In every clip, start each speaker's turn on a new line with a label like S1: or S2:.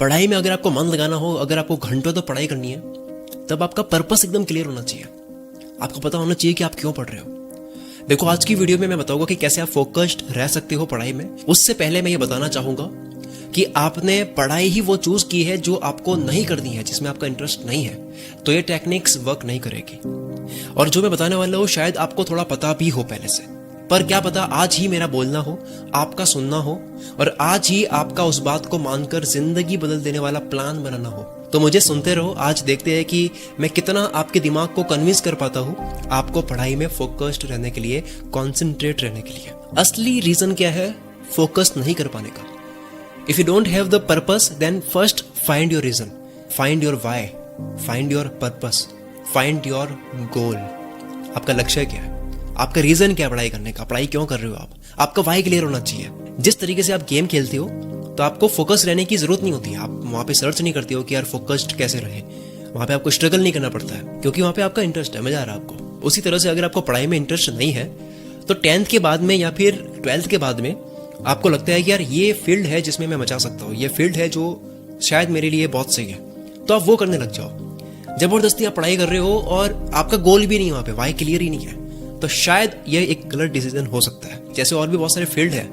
S1: पढ़ाई में अगर आपको मन लगाना हो, अगर आपको घंटों तो पढ़ाई करनी है, तब आपका पर्पस एकदम क्लियर होना चाहिए। आपको पता होना चाहिए कि आप क्यों पढ़ रहे हो। देखो, आज की वीडियो में मैं बताऊंगा कि कैसे आप फोकस्ड रह सकते हो पढ़ाई में। उससे पहले मैं ये बताना चाहूंगा कि आपने पढ़ाई ही वो चूज की है जो आपको नहीं करनी है, जिसमें आपका इंटरेस्ट नहीं है, तो ये टेक्निक्स वर्क नहीं करेगी। और जो मैं बताने वाला हूं शायद आपको थोड़ा पता भी हो पहले से, पर क्या पता आज ही मेरा बोलना हो, आपका सुनना हो और आज ही आपका उस बात को मानकर जिंदगी बदल देने वाला प्लान बनाना हो। तो मुझे सुनते रहो। आज देखते हैं कि मैं कितना आपके दिमाग को कन्विंस कर पाता हूं आपको पढ़ाई में फोकस्ड रहने के लिए, कॉन्सेंट्रेट रहने के लिए। असली रीजन क्या है फोकस नहीं कर पाने का? If you don't have the purpose, then first find your reason, find your why, find your purpose, find your goal. आपका लक्ष्य क्या है? आपका रीजन क्या है पढ़ाई करने का? पढ़ाई क्यों कर रहे हो आप? आपका व्हाई क्लियर होना चाहिए। जिस तरीके से आप गेम खेलते हो तो आपको फोकस रहने की जरूरत नहीं होती है। आप वहां पे सर्च नहीं करते हो कि यार फोकस्ड कैसे रहे। वहां पे आपको स्ट्रगल नहीं करना पड़ता है, क्योंकि वहां पे आपका इंटरेस्ट है, मजा आ रहा है आपको। उसी तरह से अगर आपको पढ़ाई में इंटरेस्ट नहीं है तो 10th के बाद में या फिर 12th के बाद में आपको लगता है कि यार ये फील्ड है जिसमें मैं मचा सकता हूँ, ये फील्ड है जो शायद मेरे लिए बहुत सही है, तो आप वो करने लग जाओ। जबरदस्ती आप पढ़ाई कर रहे हो और आपका गोल भी नहीं है, वहां पे व्हाई क्लियर ही नहीं है, तो शायद ये एक गलत डिसीजन हो सकता है। जैसे और भी बहुत सारे फील्ड है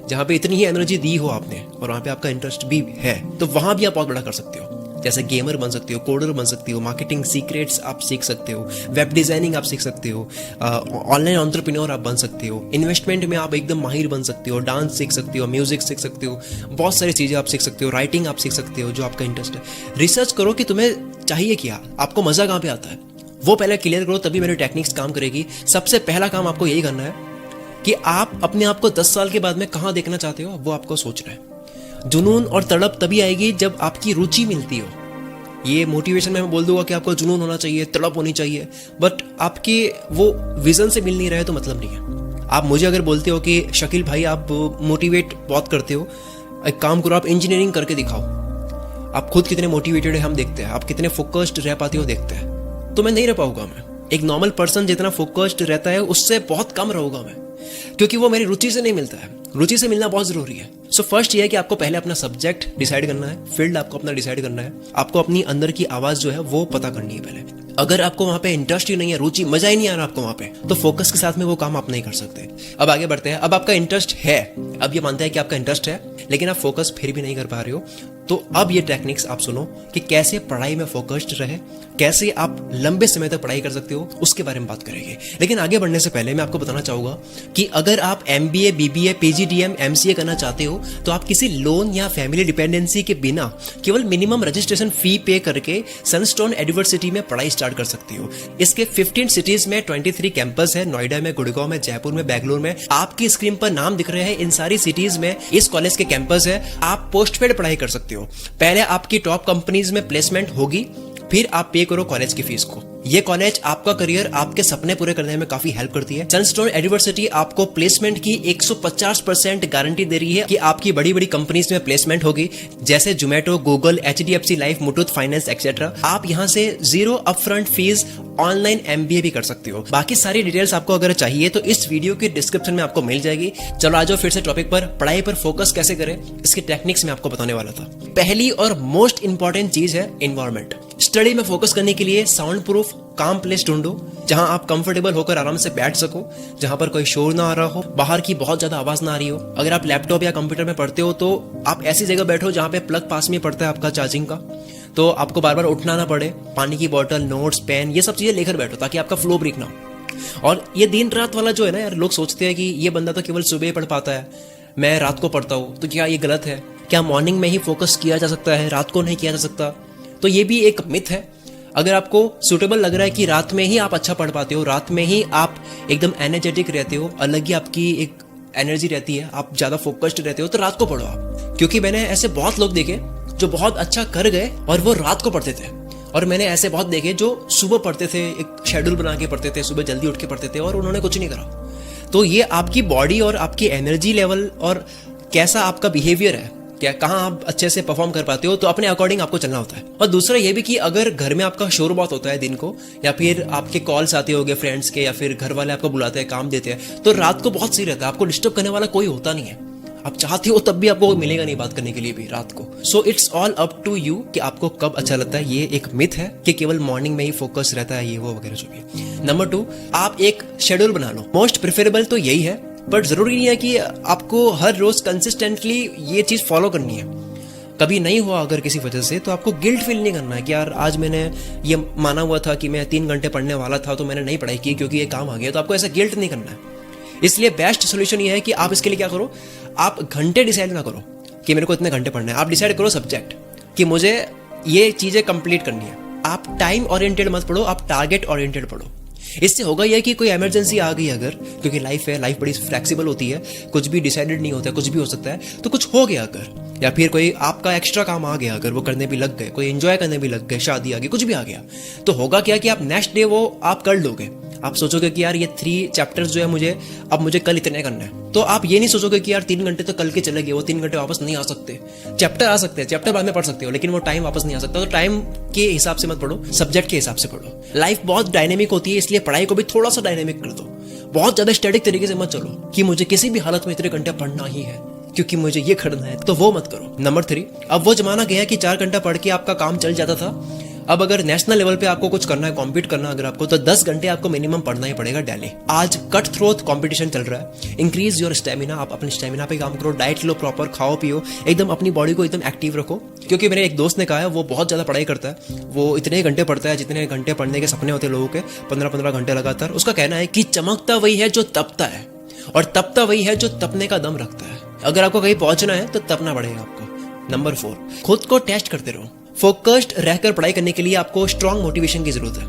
S1: जहां पे इतनी ही एनर्जी दी हो आपने और वहां पे आपका इंटरेस्ट भी है, तो वहां भी आप बहुत बड़ा कर सकते हो। जैसे गेमर बन सकते हो, कोडर बन सकते हो, मार्केटिंग सीक्रेट्स आप सीख सकते हो, वेब डिजाइनिंग आप सीख सकते हो, ऑनलाइन एंटरप्रेन्योर आप बन सकते हो, इन्वेस्टमेंट में आप एकदम माहिर बन सकते हो, डांस सीख सकते हो, म्यूजिक सीख सकते हो, बहुत सारी चीजें आप सीख सकते हो, राइटिंग आप सीख सकते हो जो आपका इंटरेस्ट है। रिसर्च करो कि तुम्हें चाहिए क्या, आपको मजा कहाँ पे आता है, वो पहले क्लियर करो, तभी मेरी टेक्निक्स काम करेगी। सबसे पहला काम आपको यही करना है कि आप अपने आप को 10 साल के बाद में कहां देखना चाहते हो, वो आपको सोचना है। जुनून और तड़प तभी आएगी जब आपकी रुचि मिलती हो। ये मोटिवेशन में मैं बोल दूंगा कि आपको जुनून होना चाहिए, तड़प होनी चाहिए, बट आपके वो विजन से मिल नहीं रहे तो मतलब नहीं है। आप मुझे अगर बोलते हो कि शकील भाई आप मोटिवेट बहुत करते हो, एक काम करो आप इंजीनियरिंग करके दिखाओ, आप खुद कितने मोटिवेटेड है हम देखते हैं, आप कितने फोकस्ड रह पाते हो देखते हैं, तो मैं नहीं रह पाऊंगा। मैं एक नॉर्मल पर्सन जितना फोकस्ड रहता है उससे बहुत कम रहूंगा मैं, क्योंकि वो मेरी रुचि से नहीं मिलता है। रुचि से मिलना बहुत जरूरी है। सो फर्स्ट ये है कि आपको पहले अपना सब्जेक्ट डिसाइड करना है, फील्ड आपको अपना डिसाइड करना है, आपको अपनी अंदर की आवाज जो है वो पता करनी है पहले। अगर आपको वहां पे इंटरेस्ट ही नहीं है, रुचि, मजा ही नहीं आ रहा आपको वहां पे, तो फोकस के साथ में वो काम आप नहीं कर सकते। अब आगे बढ़ते हैं। अब आपका इंटरेस्ट है, अब ये मानते हैं कि आपका इंटरेस्ट है लेकिन आप फोकस फिर भी नहीं कर पा रहे हो, तो अब ये टेक्निक्स आप सुनो कि कैसे पढ़ाई में फोकस्ड रहे, कैसे आप लंबे समय तक पढ़ाई कर सकते हो, उसके बारे में बात करेंगे। लेकिन आगे बढ़ने से पहले मैं आपको बताना चाहूंगा कि अगर आप MBA, BBA, PGDM, MCA करना चाहते हो तो आप किसी लोन या फैमिली डिपेंडेंसी के बिना केवल मिनिमम रजिस्ट्रेशन फी पे करके सनस्टोन यूनिवर्सिटी में पढ़ाई स्टार्ट कर सकते हो। इसके 15 सिटीज में 23 कैंपस है, नोएडा में, गुड़गांव में, जयपुर में, बेंगलुरु में। आपकी स्क्रीन पर नाम दिख रहे हैं, इन सारी सिटीज में इस कॉलेज के कैंपस है। आप पोस्ट पेड पढ़ाई कर सकते हो। पहले आपकी टॉप कंपनीज में प्लेसमेंट होगी, फिर आप पे करो कॉलेज की फीस को। ये कॉलेज आपका करियर, आपके सपने पूरे करने में काफी हेल्प करती है। सनस्टोन यूनिवर्सिटी आपको प्लेसमेंट की 150% गारंटी दे रही है कि आपकी बड़ी बड़ी कंपनीज में प्लेसमेंट होगी, जैसे Zomato, Google, HDFC life, Muthoot finance etcetera. आप यहां से 0 अपफ्रंट फीस ऑनलाइन MBA भी कर सकते हो। बाकी सारी डिटेल्स आपको अगर चाहिए तो इस वीडियो के डिस्क्रिप्शन में आपको मिल जाएगी। चलो आ जाओ फिर से टॉपिक पर। पढ़ाई पर फोकस कैसे करें, इसकी टेक्निक्स में आपको बताने वाला था। पहली और मोस्ट इंपॉर्टेंट चीज है एनवायरनमेंट। स्टडी में फोकस करने के लिए साउंड प्रूफ काम प्लेस ढूंढो, जहां आप कंफर्टेबल होकर आराम से बैठ सको, जहां पर कोई शोर ना आ रहा हो, बाहर की बहुत ज्यादा आवाज ना आ रही हो। अगर आप लैपटॉप या कंप्यूटर में पढ़ते हो तो आप ऐसी जगह बैठो जहां पे प्लग पास में पड़ता है आपका चार्जिंग का, तो आपको बार बार उठना ना पड़े। पानी की बोतल, नोट्स, पेन, ये सब चीजें लेकर बैठो ताकि आपका फ्लो ब्रेक ना हो। और ये दिन रात वाला जो है ना यार, लोग सोचते हैं कि ये बंदा तो केवल सुबह पढ़ पाता है, मैं रात को पढ़ता हूं, तो क्या ये गलत है? क्या मॉर्निंग में ही फोकस किया जा सकता है, रात को नहीं किया जा सकता? तो ये भी एक मिथ है। अगर आपको सुटेबल लग रहा है कि रात में ही आप अच्छा पढ़ पाते हो, रात में ही आप एकदम एनर्जेटिक रहते हो, अलग ही आपकी एक एनर्जी रहती है, आप ज्यादा फोकस्ड रहते हो, तो रात को पढ़ो आप। क्योंकि मैंने ऐसे बहुत लोग देखे जो बहुत अच्छा कर गए और वो रात को पढ़ते थे, और मैंने ऐसे बहुत देखे जो सुबह पढ़ते थे, एक शेड्यूल बना के पढ़ते थे, सुबह जल्दी उठ के पढ़ते थे और उन्होंने कुछ नहीं करा। तो ये आपकी बॉडी और आपकी एनर्जी लेवल और कैसा आपका बिहेवियर है, क्या कहाँ आप अच्छे से परफॉर्म कर पाते हो, तो अपने अकॉर्डिंग आपको चलना होता है। और दूसरा ये भी कि अगर घर में आपका शोर बहुत होता है दिन को, या फिर आपके कॉल्स आते होंगे फ्रेंड्स के, या फिर घर वाले आपको बुलाते हैं, काम देते हैं, तो रात को बहुत सही रहता है, आपको डिस्टर्ब करने वाला कोई होता नहीं है। आप चाहते हो तब भी आपको मिलेगा नहीं बात करने के लिए भी रात को। So it's all up to you कि आपको कब अच्छा लगता है। ये एक मिथ है कि केवल मॉर्निंग में ही फोकस रहता है, ये वो वगैरह जो भी। नंबर 2, आप एक शेड्यूल बना लो। मोस्ट प्रेफरेबल तो यही है, बट जरूरी नहीं है कि आपको हर रोज कंसिस्टेंटली ये चीज फॉलो करनी है। कभी नहीं हुआ अगर किसी वजह से, तो आपको गिल्ट फील नहीं करना है कि यार आज मैंने ये माना हुआ था कि मैं 3 घंटे पढ़ने वाला था तो मैंने नहीं पढ़ाई की क्योंकि ये काम आ गया, तो आपको ऐसा गिल्ट नहीं करना है। इसलिए बेस्ट सोल्यूशन ये है कि आप इसके लिए क्या करो, आप घंटे डिसाइड ना करो कि मेरे को इतने घंटे पढ़ने हैं। आप डिसाइड करो सब्जेक्ट कि मुझे ये चीजें कंप्लीट करनी है। आप टाइम ओरिएंटेड मत पढ़ो, आप टारगेट ओरिएंटेड पढ़ो। इससे होगा यह कि कोई इमरजेंसी आ गई अगर, क्योंकि लाइफ है, लाइफ बड़ी फ्लेक्सिबल होती है, कुछ भी डिसाइडेड नहीं होता है, कुछ भी हो सकता है, तो कुछ हो गया अगर, या फिर कोई आपका एक्स्ट्रा काम आ गया अगर, वो करने भी लग गए, कोई एंजॉय करने भी लग गए, शादी आ गई, कुछ भी आ गया, तो होगा क्या कि आप नेक्स्ट डे वो आप कर लोगे। आप सोचोगे कि यार ये 3 चैप्टर्स जो है अब मुझे कल इतने करना है। तो आप ये नहीं सोचोगे कि यार 3 घंटे तो कल के चले गए, वो 3 घंटे वापस नहीं आ सकते। चैप्टर आ सकते हैं, चैप्टर बाद में पढ़ सकते हो, लेकिन वो टाइम वापस नहीं आ सकता। तो टाइम के हिसाब से मत पढ़ो, सब्जेक्ट के हिसाब से पढ़ो। लाइफ बहुत डायनेमिक होती है, इसलिए पढ़ाई को भी थोड़ा सा डायनेमिक कर दो। बहुत ज्यादा स्टैटिक तरीके से मत चलो कि मुझे किसी भी हालत में इतने घंटे पढ़ना ही है क्योंकि मुझे ये करना है, तो वो मत करो। नंबर 3, अब वो जमाना गया कि 4 घंटा पढ़ के आपका काम चल जाता था। अब अगर नेशनल लेवल पे आपको कुछ करना है, कॉम्पीट करना अगर आपको, तो 10 घंटे आपको मिनिमम पढ़ना ही पड़ेगा डेली। आज कट थ्रोट कंपटीशन चल रहा है। इंक्रीज योर स्टेमिना, आप अपने स्टेमिना पे काम करो, डाइट लो, प्रॉपर खाओ पियो, एकदम अपनी बॉडी को एकदम एक्टिव रखो। क्योंकि मेरे एक दोस्त ने कहा है, वो बहुत ज्यादा पढ़ाई करता है, वो इतने घंटे पढ़ता है जितने घंटे पढ़ने के सपने होते हैं लोगों के, 15-15 घंटे लगातार। उसका कहना है कि चमकता वही है जो तपता है, और तपता वही है जो तपने का दम रखता है। अगर आपको कहीं पहुंचना है तो तपना पड़ेगा आपको। नंबर 4, खुद को टेस्ट करते रहो। फोकस्ड रहकर पढ़ाई करने के लिए आपको स्ट्रॉन्ग मोटिवेशन की जरूरत है,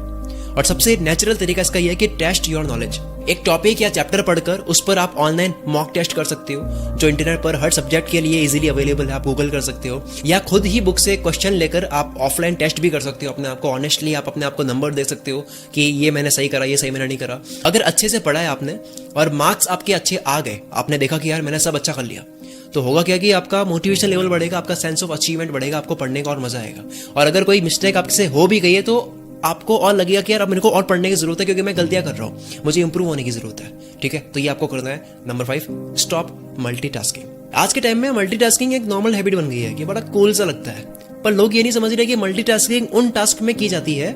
S1: और सबसे नेचुरल तरीका इसका यह है कि टेस्ट योर नॉलेज। एक टॉपिक या चैप्टर पढ़कर उस पर आप ऑनलाइन मॉक टेस्ट कर सकते हो, जो इंटरनेट पर हर सब्जेक्ट के लिए इजीली अवेलेबल है। आप गूगल कर सकते हो, या खुद ही बुक से क्वेश्चन लेकर आप ऑफलाइन टेस्ट भी कर सकते हो अपने आप को। ऑनेस्टली आप अपने आप को नंबर दे सकते हो कि ये मैंने सही करा, ये सही मैंने नहीं करा। अगर अच्छे से पढ़ा है आपने और मार्क्स आपके अच्छे आ गए, आपने देखा कि यार मैंने सब अच्छा कर लिया, तो होगा क्या कि आपका मोटिवेशन लेवल बढ़ेगा, आपका सेंस ऑफ अचीवमेंट बढ़ेगा, आपको पढ़ने का और मजा आएगा। और अगर कोई मिस्टेक आपसे हो भी गई है तो आपको और लगेगा कि यार अब मेरे को और पढ़ने की जरूरत है क्योंकि मैं गलतियां कर रहा हूं, मुझे इंप्रूव होने की जरूरत है। ठीक है, तो ये आपको करना है। Number 5, stop multitasking. आज के टाइम में मल्टीटास्किंग एक नॉर्मल हैबिट बन गई है कि बड़ा कूल सा लगता है, पर लोग ये नहीं समझ रहे कि मल्टीटास्किंग उन टास्क में की जाती है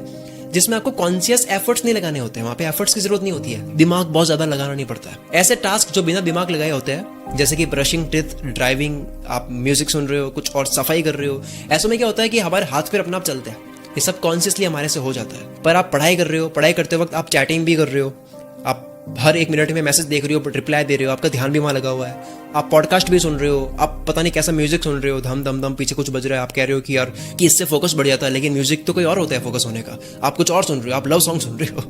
S1: जिसमें आपको कॉन्शियस एफर्ट्स नहीं लगाने होते हैं। वहां पे एफर्ट्स की जरूरत नहीं होती है, दिमाग बहुत ज्यादा लगाना नहीं पड़ता है। ऐसे टास्क जो बिना दिमाग लगाए होते हैं, जैसे कि ब्रशिंग टीथ, ड्राइविंग, आप म्यूजिक सुन रहे हो, कुछ और सफाई कर रहे हो, ऐसे में क्या होता है कि हमारे हाथ पैर अपने आप चलते हैं, ये सब कॉन्शियसली हमारे से हो जाता है। पर आप पढ़ाई कर रहे हो, पढ़ाई करते वक्त आप चैटिंग भी कर रहे हो, आप हर 1 मिनट में मैसेज देख रहे हो, रिप्लाई दे रहे हो, आपका ध्यान भी वहां लगा हुआ है, आप पॉडकास्ट भी सुन रहे हो, आप पता नहीं कैसा म्यूजिक सुन रहे हो, धम धम धम पीछे कुछ बज रहा है, आप कह रहे हो कि यार कि इससे फोकस बढ़ जाता है, लेकिन म्यूजिक तो कोई और होता है फोकस होने का, आप कुछ और सुन रहे हो, आप लव सॉन्ग सुन रहे हो,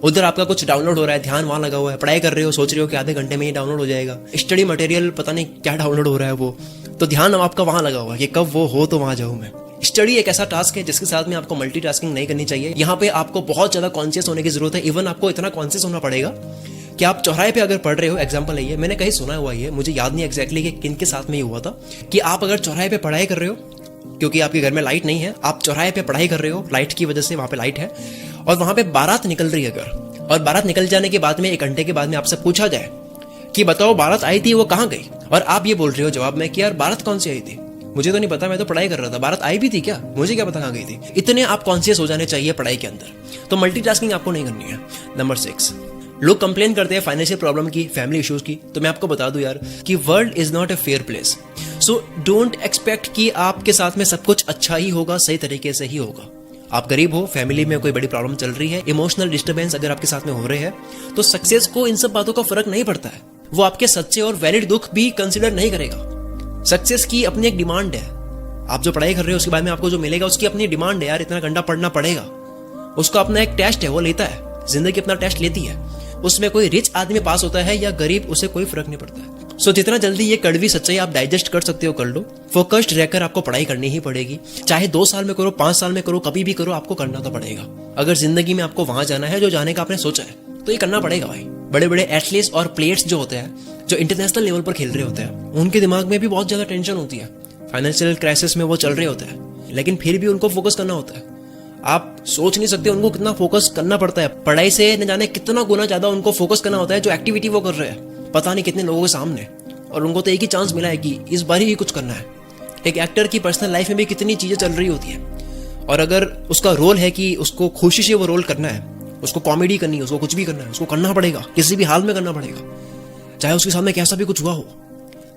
S1: उधर आपका कुछ डाउनलोड हो रहा है, ध्यान वहां लगा हुआ है, पढ़ाई कर रहे हो, सोच रहे हो कि आधे घंटे में ही डाउनलोड हो जाएगा, स्टडी मटेरियल पता नहीं क्या डाउनलोड हो रहा है, वो तो ध्यान आपका वहां लगा हुआ है कि कब वो हो तो वहां जाऊं मैं। स्टडी एक ऐसा टास्क है जिसके साथ में आपको मल्टीटास्किंग नहीं करनी चाहिए। यहाँ पे आपको बहुत ज्यादा कॉन्शियस होने की जरूरत है। इवन आपको इतना कॉन्शियस होना पड़ेगा कि आप चौराहे पे अगर पढ़ रहे हो, एग्जांपल है ये, मैंने कहीं सुना हुआ है, मुझे याद नहीं एग्जैक्टली कि किन के साथ में ये हुआ था, कि आप अगर चौराहे पे पढ़ाई कर रहे हो, क्योंकि आपके घर में लाइट नहीं है, आप चौराहे पे पढ़ाई कर रहे हो, लाइट की वजह से वहां पे लाइट है, और वहां पे बारात निकल रही है अगर, और बारात निकल जाने के बाद में 1 घंटे के बाद में आपसे पूछा जाए कि बताओ बारात आई थी, वो कहाँ गई, और आप ये बोल रहे हो जवाब में कि यार बारात कौन सी आई थी, मुझे तो नहीं पता, मैं तो पढ़ाई कर रहा था, बारात आई भी थी क्या, मुझे क्या पता कहाँ गई थी। इतने आप कॉन्शियस हो जाने चाहिए पढ़ाई के अंदर। तो मल्टीटास्किंग आपको नहीं करनी है। नंबर 6, लोग कंप्लेन करते हैं फाइनेंशियल प्रॉब्लम की, फैमिली इश्यूज की, तो मैं आपको बता दूं यार कि world is not a fair place. So don't expect कि आपके साथ में सब कुछ अच्छा ही होगा, सही तरीके से ही होगा। आप गरीब हो, फैमिली में कोई बड़ी प्रॉब्लम चल रही है, इमोशनल डिस्टर्बेंस अगर आपके साथ में हो रहे हैं, तो सक्सेस को इन सब बातों का फर्क नहीं पड़ता है। वो आपके सच्चे और वैलिड दुख भी कंसिडर नहीं करेगा। सक्सेस की अपनी एक डिमांड है। आप जो पढ़ाई कर रहे हो उसके बाद में आपको जो मिलेगा उसकी अपनी डिमांड है यार, इतना घंटा पढ़ना पड़ेगा। उसका अपना एक टेस्ट है, वो लेता है, जिंदगी अपना टेस्ट लेती है। उसमें कोई रिच आदमी पास होता है या गरीब, उसे कोई फर्क नहीं पड़ता है। सो जितना जल्दी ये कड़वी सच्चाई आप डाइजेस्ट कर सकते हो कर लो। फोकस्ड रहकर आपको पढ़ाई करनी ही पड़ेगी, चाहे 2 साल में करो, 5 साल में करो, कभी भी करो, आपको करना तो पड़ेगा। अगर जिंदगी में आपको वहां जाना है जो जाने का आपने सोचा है, तो ये करना पड़ेगा भाई। बड़े बड़े एथलीट्स और प्लेयर्स जो होते हैं, जो इंटरनेशनल लेवल पर खेल रहे होते हैं, उनके दिमाग में भी बहुत ज्यादा टेंशन होती है, फाइनेंशियल क्राइसिस में वो चल रहे होते हैं, लेकिन फिर भी उनको फोकस करना होता है। आप सोच नहीं सकते उनको कितना फोकस करना पड़ता है। पढ़ाई से न जाने कितना गुना ज्यादा उनको फोकस करना होता है जो एक्टिविटी वो कर रहे हैं, पता नहीं कितने लोगों के सामने, और उनको तो एक ही चांस मिला है कि इस बार ही कुछ करना है। एक एक्टर की पर्सनल लाइफ में भी कितनी चीज़ें चल रही होती है, और अगर उसका रोल है कि उसको खुशी से वो रोल करना है, उसको कॉमेडी करनी है, उसको कुछ भी करना है, उसको करना पड़ेगा, किसी भी हाल में करना पड़ेगा, चाहे उसके साथ में कैसा भी कुछ हुआ हो।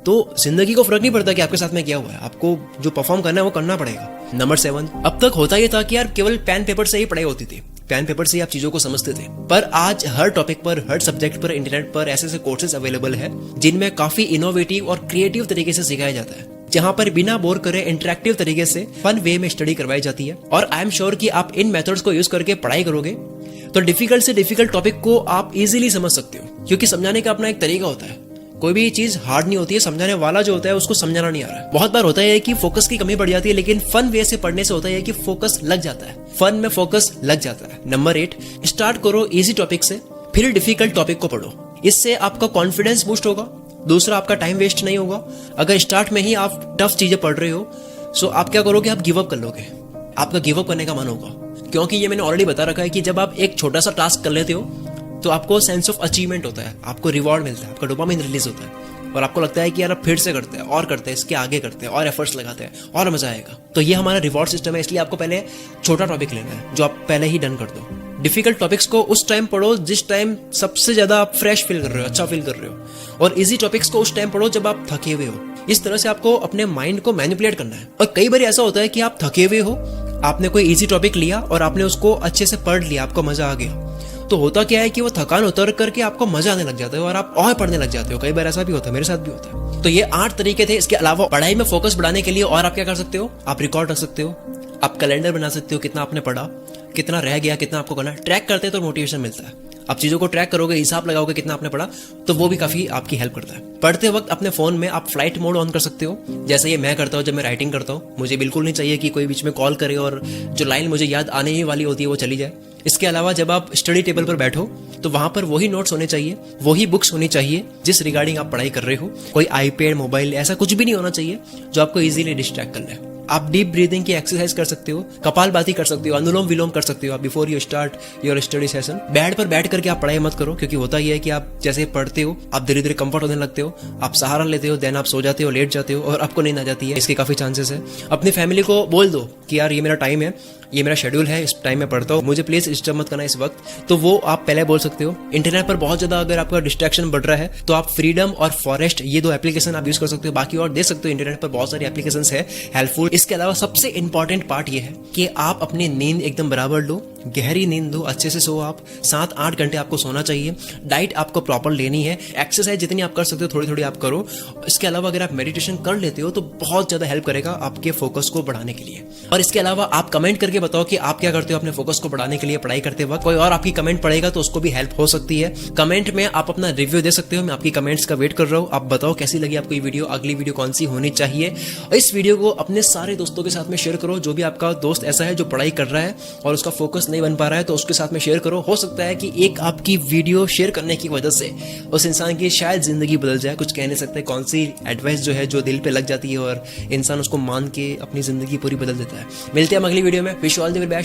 S1: तो जिंदगी को फर्क नहीं पड़ता कि आपके साथ में क्या हुआ है, आपको जो परफॉर्म करना है वो करना पड़ेगा। नंबर 7, अब तक होता ये था कि यार केवल पेन पेपर से ही पढ़ाई होती थी, पेन पेपर से ही आप चीजों को समझते थे। पर आज हर टॉपिक पर, हर सब्जेक्ट पर इंटरनेट पर ऐसे ऐसे कोर्सेज अवेलेबल है जिनमें काफी इनोवेटिव और क्रिएटिव तरीके से सिखाया जाता है, जहां पर बिना बोर करे इंटरेक्टिव तरीके से फन वे में स्टडी करवाई जाती है। और आई एम श्योर कि आप इन मेथड्स को यूज करके पढ़ाई करोगे तो डिफिकल्ट से डिफिकल्ट टॉपिक को आप इजीली समझ सकते हो, क्योंकि समझाने का अपना एक तरीका होता है। कोई भी चीज हार्ड नहीं होती है, समझाने वाला जो होता है उसको समझाना नहीं आ रहा है। बहुत बार होता है कि फोकस की कमी पड़ जाती है, लेकिन फन वे से पढ़ने से होता है कि फोकस लग जाता है, फन में फोकस लग जाता है। नंबर 8, स्टार्ट करो इजी टॉपिक से, फिर डिफिकल्ट टॉपिक को पढ़ो। इससे आपका कॉन्फिडेंस बूस्ट होगा, दूसरा आपका टाइम वेस्ट नहीं होगा। अगर स्टार्ट में ही आप टफ चीजें पढ़ रहे हो सो आप क्या करोगे, आप गिव अप कर लोगे, आपका गिव अप करने का मन होगा। क्योंकि ये मैंने ऑलरेडी बता रखा है कि जब आप एक छोटा सा टास्क कर लेते हो तो आपको सेंस ऑफ अचीवमेंट होता है, आपको रिवॉर्ड मिलता है, आपका डोपामिन रिलीज होता है, और आपको लगता है कि यार अब फिर से करते हैं और करते हैं, इसके आगे करते हैं और एफर्ट्स लगाते हैं और मजा आएगा। तो ये हमारा रिवॉर्ड सिस्टम है। इसलिए आपको पहले छोटा टॉपिक लेना है जो आप पहले ही डन कर दो। डिफिकल्ट टॉपिक्स को उस टाइम पढ़ो जिस टाइम सबसे ज्यादा आप फ्रेश फील कर रहे हो, अच्छा फील कर रहे हो, और इजी टॉपिक्स को उस टाइम पढ़ो जब आप थके हुए हो। इस तरह से आपको अपने माइंड को मैनिपुलेट करना है। और कई बार ऐसा होता है कि आप थके हुए हो, आपने कोई इजी टॉपिक लिया और आपने उसको अच्छे से पढ़ लिया, आपको मजा आ गया, तो होता क्या है कि वो थकान उतर करके आपको मजा आने लग जाता है और आप और पढ़ने लग जाते हो। कई बार ऐसा भी होता है, मेरे साथ भी होता है। तो ये 8 तरीके थे। इसके अलावा पढ़ाई में फोकस बढ़ाने के लिए और आप क्या कर सकते हो, आप रिकॉर्ड रख सकते हो, आप कैलेंडर बना सकते हो, कितना आपने पढ़ा, कितना रह गया, कितना आपको करना। ट्रैक करते हैं तो मोटिवेशन मिलता है। आप चीजों को ट्रैक करोगे, हिसाब लगाओगे कितना आपने पढ़ा, तो वो भी काफी आपकी हेल्प करता है। पढ़ते वक्त अपने फोन में आप फ्लाइट मोड ऑन कर सकते हो, जैसे ये मैं करता हूँ जब मैं राइटिंग करता हूँ। मुझे बिल्कुल नहीं चाहिए कि कोई बीच में कॉल करे और जो लाइन मुझे याद आने ही वाली होती है वो चली जाए। इसके अलावा जब आप स्टडी टेबल पर बैठो तो वहां पर वही नोट्स होने चाहिए, वही बुक्स होनी चाहिए जिस रिगार्डिंग आप पढ़ाई कर रहे हो। कोई आईपैड, मोबाइल, ऐसा कुछ भी नहीं होना चाहिए जो आपको इजीली डिस्ट्रैक्ट कर ले। आप डीप ब्रीदिंग की एक्सरसाइज कर सकते हो, कपालभाति कर सकते हो, अनुलोम विलोम कर सकते हो आप before you start your study session. Bed पर बैठ करके आप पढ़ाई मत करो, क्योंकि होता ही है कि आप जैसे पढ़ते हो आप धीरे धीरे कंफर्ट होने लगते हो, आप सहारा लेते हो, देन आप सो जाते हो, लेट जाते हो और आपको नींद आ जाती है। इसके काफी चांसेस है। अपनी फैमिली को बोल दो कि यार ये मेरा टाइम है, ये मेरा शेड्यूल है, इस टाइम में पढ़ता हूँ, मुझे प्लीज डिस्टर्ब मत करना इस वक्त। तो वो आप पहले बोल सकते हो। इंटरनेट पर बहुत ज्यादा अगर आपका डिस्ट्रैक्शन बढ़ रहा है तो आप फ्रीडम और फॉरेस्ट, ये 2 एप्लीकेशन आप यूज कर सकते हो। बाकी और देख सकते हो इंटरनेट पर बहुत सारी एप्लीकेशन है हेल्पफुल। इसके अलावा सबसे इंपॉर्टेंट पार्ट ये है कि आप अपनी नींद एकदम बराबर लो, गहरी नींद लो, अच्छे से सो। आप 7-8 घंटे आपको सोना चाहिए। डाइट आपको प्रॉपर लेनी है। एक्सरसाइज जितनी आप कर सकते हो थोड़ी थोड़ी आप करो। इसके अलावा अगर आप मेडिटेशन कर लेते हो तो बहुत ज्यादा हेल्प करेगा आपके फोकस को बढ़ाने के लिए। और इसके अलावा आप कमेंट करके बताओ कि आप क्या करते हो अपने फोकस को बढ़ाने के लिए पढ़ाई करते वक्त। कोई और आपकी कमेंट पढ़ेगा तो उसको भी हेल्प हो सकती है। कमेंट में आप अपना रिव्यू दे सकते हो। मैं आपकी कमेंट्स का वेट कर रहा हूं। आप बताओ कैसी लगी आपको ये वीडियो, अगली वीडियो कौन सी होनी चाहिए। इस वीडियो को अपने सारे दोस्तों के साथ में शेयर करो। जो भी आपका दोस्त ऐसा है जो पढ़ाई कर रहा है और उसका फोकस नहीं बन पा रहा है तो उसके साथ में शेयर करो। हो सकता है कि एक आपकी वीडियो शेयर करने की वजह से उस इंसान की शायद जिंदगी बदल जाए। कुछ कह नहीं सकते कौन सी एडवाइस जो है जो दिल पे लग जाती है और इंसान उसको मान के अपनी जिंदगी पूरी बदल देता है। मिलते हैं हम अगली वीडियो में। Wish you all the very best.